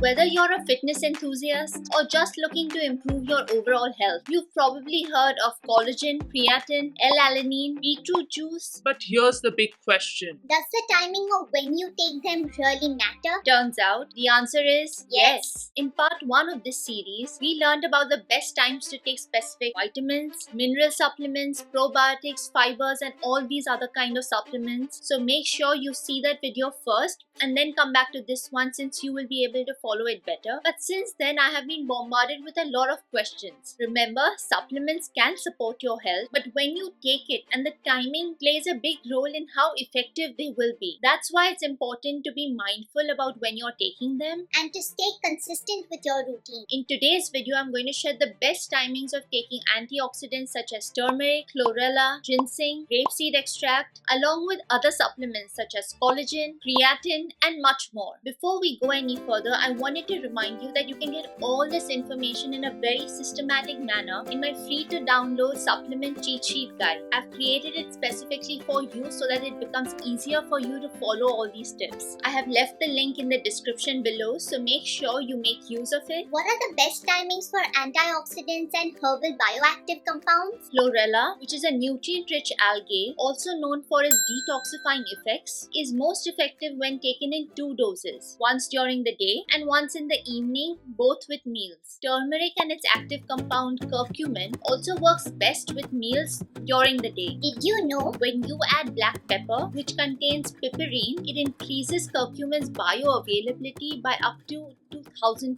Whether you're a fitness enthusiast or just looking to improve your overall health, you've probably heard of collagen, creatine, L-alanine, beetroot juice. But here's the big question. Does the timing of when you take them really matter? Turns out the answer is Yes. In part 1 of this series, we learned about the best times to take specific vitamins, mineral supplements, probiotics, fibers, and all these other kind of supplements. So make sure you see that video first and then come back to this one, since you will be able to follow it better. But since then, I have been bombarded with a lot of questions. Remember, supplements can support your health, but when you take it, and the timing plays a big role in how effective they will be. That's why it's important to be mindful about when you're taking them. And to stay consistent with your routine. In today's video, I'm going to share the best timings of taking antioxidants such as turmeric, chlorella, ginseng, grapeseed extract, along with other supplements such as collagen, creatine, and much more. Before we go any further, I wanted to remind you that you can get all this information in a very systematic manner in my free to download supplement cheat sheet guide. I've created it specifically for you so that it becomes easier for you to follow all these tips. I have left the link in the description below, so make sure you make use of it. What are the best timings for antioxidants and herbal bioactive compounds? Chlorella, which is a nutrient-rich algae, also known for its detoxifying effects, is most effective when taken in 2 doses, once during the day and once in the evening, both with meals. Turmeric and its active compound curcumin also works best with meals during the day. Did you know? When you add black pepper, which contains piperine, it increases curcumin's bioavailability by up to 2000%.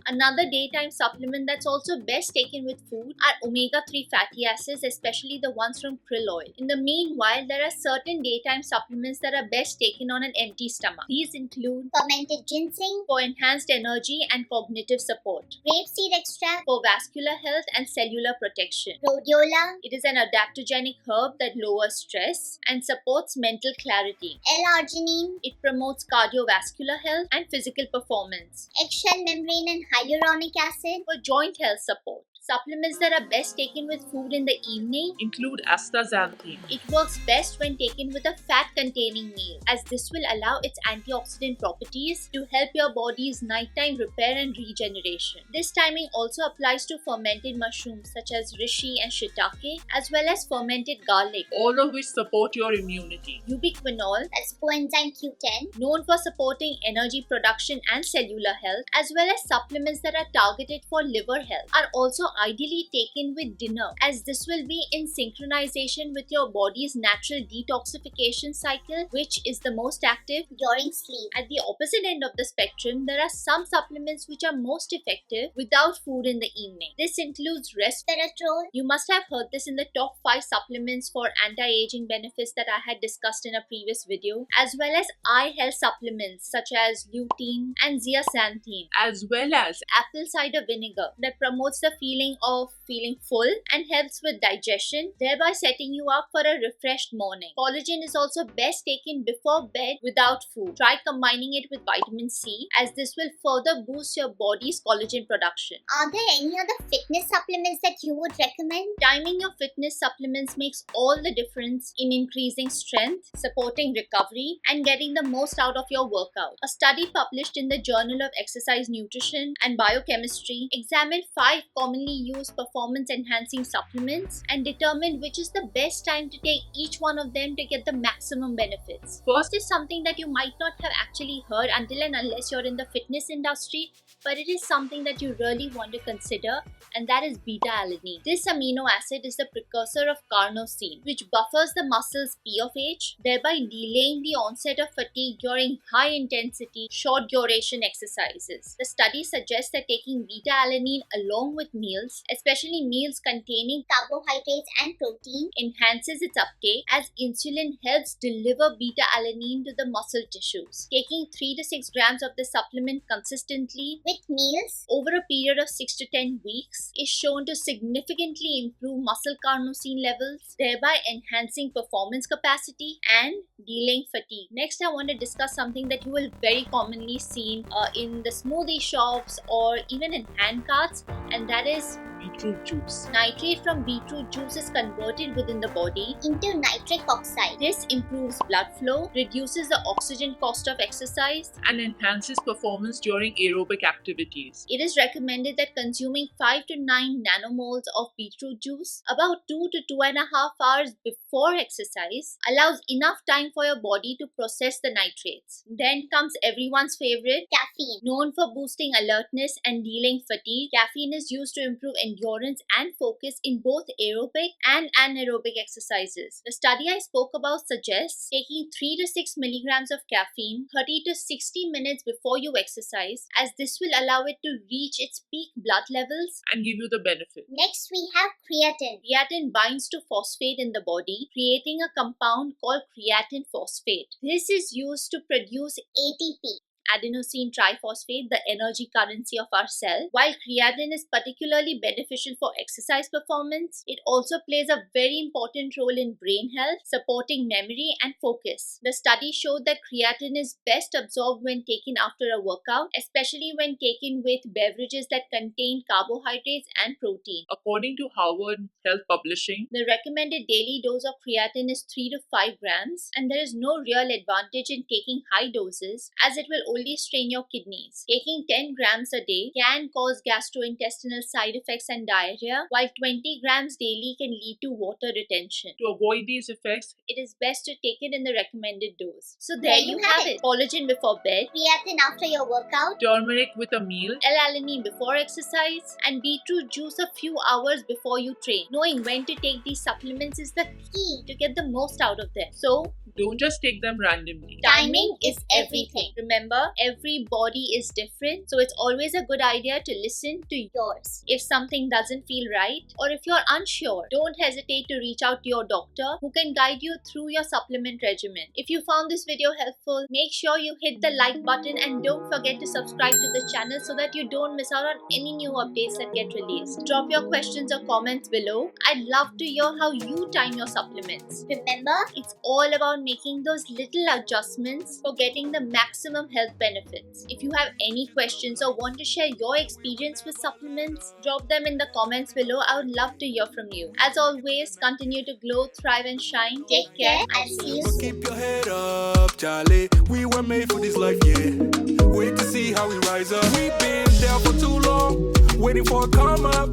Another daytime supplement that's also best taken with food are omega-3 fatty acids, especially the ones from krill oil. In the meanwhile, there are certain daytime supplements that are best taken on an empty stomach. These include Fermented ginseng, for enhanced energy and cognitive support, grapeseed extract, for vascular health and cellular protection. rhodiola, It is an adaptogenic herb that lowers stress and supports mental clarity. L-arginine, It promotes cardiovascular health and physical performance. eggshell membrane and hyaluronic acid, For joint health support, supplements that are best taken with food in the evening. Include astaxanthin. It works best when taken with a fat-containing meal, as this will allow its antioxidant properties to help your body's nighttime repair and regeneration. This timing also applies to fermented mushrooms such as reishi and shiitake, as well as fermented garlic. All of which support your immunity. Ubiquinol, that's coenzyme Q10, known for supporting energy production and cellular health, as well as supplements that are targeted for liver health, are also ideally taken with dinner, as this will be in synchronization with your body's natural detoxification cycle, which is the most active during sleep. at the opposite end of the spectrum. There are some supplements which are most effective without food in the evening. This includes Resveratrol, You must have heard this in the top 5 supplements for anti-aging benefits that I had discussed in a previous video, as well as eye health supplements such as lutein and zeaxanthin, As well as apple cider vinegar that promotes the feeling of feeling full and helps with digestion, thereby setting you up for a refreshed morning. Collagen is also best taken before bed without food. Try combining it with vitamin C, as this will further boost your body's collagen production. are there any other fitness supplements that you would recommend? Timing your fitness supplements makes all the difference in increasing strength, supporting recovery, and getting the most out of your workout. A study published in the Journal of Exercise Nutrition and Biochemistry examined 5 commonly used performance enhancing supplements and determined which is the best time to take each one of them to get the maximum benefits. First is something that you might not have actually heard until and unless you're in the fitness industry, but it is something that you really want to consider, and that is beta-alanine. This amino acid is the precursor of carnosine, which buffers the muscle's P of H, thereby delaying the onset of fatigue during high-intensity, short-duration exercises. The study suggests that taking beta-alanine along with meals, especially meals containing Carbohydrates and protein, enhances its uptake, as insulin helps deliver beta-alanine to the muscle tissues. Taking 3 to 6 grams of the supplement consistently with meals, over a period of 6 to 10 weeks is shown to significantly improve muscle carnosine levels, thereby enhancing performance capacity and delaying fatigue. Next, I want to discuss something that you will very commonly see in the smoothie shops or even in hand carts, and that is beetroot juice. Nitrate from beetroot juice is converted within the body into nitric oxide. This improves blood flow, reduces the oxygen cost of exercise. And enhances performance during aerobic activities. It is recommended that consuming 5 to 9 nanomoles of beetroot juice about 2 to 2.5 hours before exercise allows enough time for your body to process the nitrates. Then comes everyone's favorite, Caffeine. known for boosting alertness and dealing fatigue. Caffeine is used to improve endurance and focus in both aerobic and anaerobic exercises. The study I spoke about suggests taking 3 to 6 milligrams of caffeine 30 to 60 minutes before you exercise, as this will allow it to reach its peak blood levels And give you the benefit. Next, we have creatine. Creatine binds to phosphate in the body, creating a compound called creatine phosphate. This is used to produce ATP. adenosine triphosphate, the energy currency of our cell. While creatine is particularly beneficial for exercise performance, it also plays a very important role in brain health, supporting memory and focus. The study showed that creatine is best absorbed when taken after a workout, especially when taken with beverages that contain carbohydrates and protein. According to Harvard Health Publishing, The recommended daily dose of creatine is 3 to 5 grams, and there is no real advantage in taking high doses as it will only strain your kidneys. Taking 10 grams a day can cause gastrointestinal side effects and diarrhea, while 20 grams daily can lead to water retention. to avoid these effects, It is best to take it in the recommended dose. So there you have it. Collagen before bed, Creatine after your workout. turmeric with a meal, L-alanine before exercise, and beetroot juice a few hours before you train. Knowing when to take these supplements is the key to get the most out of them. So, don't just take them randomly. timing is everything. Remember, every body is different, so it's always a good idea to listen to Yours. if something doesn't feel right, or if you're unsure, don't hesitate to reach out to your doctor who can guide you through your supplement regimen. If you found this video helpful, make sure you hit the like button and don't forget to subscribe to the channel so that you don't miss out on any new updates that get released. Drop your questions or comments below. I'd love to hear how you time your supplements. Remember, It's all about making those little adjustments for getting the maximum health benefits. If you have any questions or want to share your experience with supplements, drop them in the comments below. I would love to hear from you. As always, continue to glow, thrive, and shine. Take care and see you So soon. keep your head up, Charlie. We were made for this life, yeah. Wait to see how we rise up. We've been down for too long, waiting for a come up.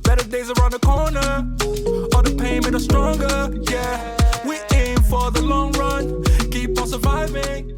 Better days around the corner. All the pain made us stronger, yeah. We aim for the long run, keep on surviving.